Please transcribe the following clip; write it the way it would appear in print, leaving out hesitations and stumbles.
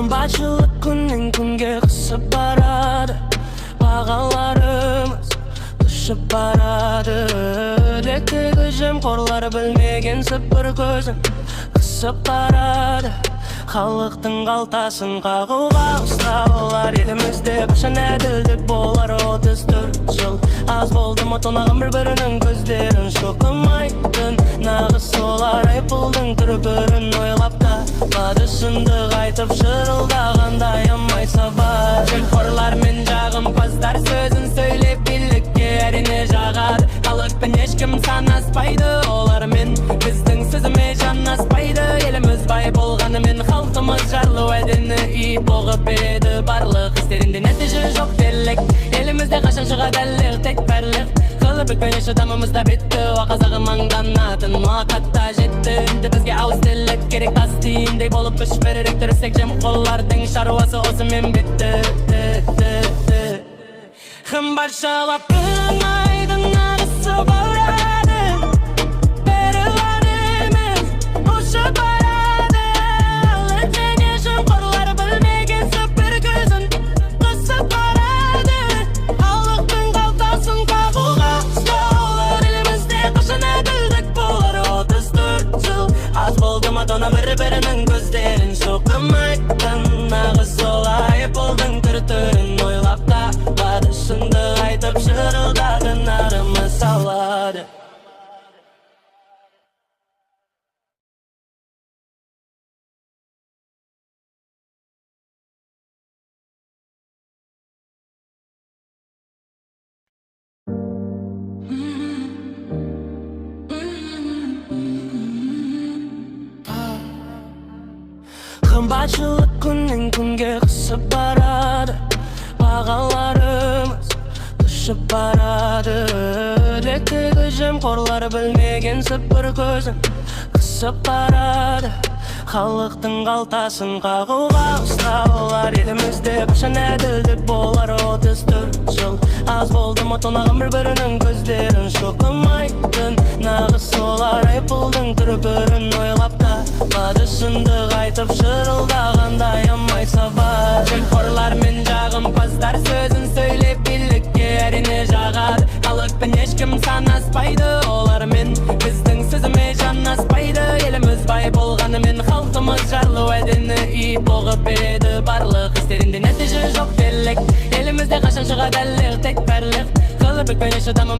Қымбатшылық күннен күнге қысып барады, бағаларымыз түсіп барады. Лектегі жемқорлар білмеген сыпыр көзін қысып барады. Халықтың қалтасын қағуға ұсталар. Елімізде қашан әділдік болар? 34 жыл аз болды ма тонаған бір-бірінің көздерін шоқымайтын? Нағыз солар айыппұлдың түр-түрін ойлап табады. Шындық айтып шырылдағанда аямай сабады. Жемқорлар мен жағымпаздар сөзін сөйлеп билікке әрине жағады. Халықпен ешкім санаспайды, олармен біздің сөзіме жанаспайды. Еліміз бай болғанымен халқымыз жарлы уәдені үй боғып еді. Барлық істерінде нәтиже жоқ дерлік. Елімізде қашан шығады әлек, тек бәрлік қылып өтпен еш адамымызда бітті. Қазағы маңданатын уақытта жетті. Енді бізге ауыз тілік керек, тас тиіндей болып үш беререк түрісек. Жемқорлардың шаруасы осымен бітті. Қымбатшылық күнайдың нағысы барады, берілер емес ұшып барады. Және жемқорлар білмеген сыпыр көзін қысып барады. Халықтың қалтасын қағуға ұсталар. Елімізде қашан әділдік болар? 34 жыл аз болды ма тона бір-бірінің көздерін шоқымайтын? Нағыз солай айыппұлдың түр-түрін ойлап табады. Шындық айтып шырылдады, нарымыз салады. Қымбатшылық күннен күнге қысып барады, бағаларымыз түсіп барады. Лектегі жемқорлар білмеген сыпыр көзін қысып барады. Халықтың қалтасын қағуға ұсталар. Елімізде қашан әділдік болар? 34 жыл аз болды ма тонаған бір-бірінің көздерін шоқымайтын? Нағыз солар айыппұлдың түр-түрін ойлап табады. Шындық айтып шырылдағанда аямай сабады. Жемқорлар мен жағымпаздар сөзін сөйлеп билікке әрине жағады. Халықпен ешкім санаспайды, олармен біздің сөзіме жанаспайды. Еліміз бай болғанымен халқымыз жарлы уәдені үй боғып еді. Барлық істерінде нәтиже жоқ дерлік. Елімізде қашан шығады әлек, тек бәрлік қылып өтпен еш адамым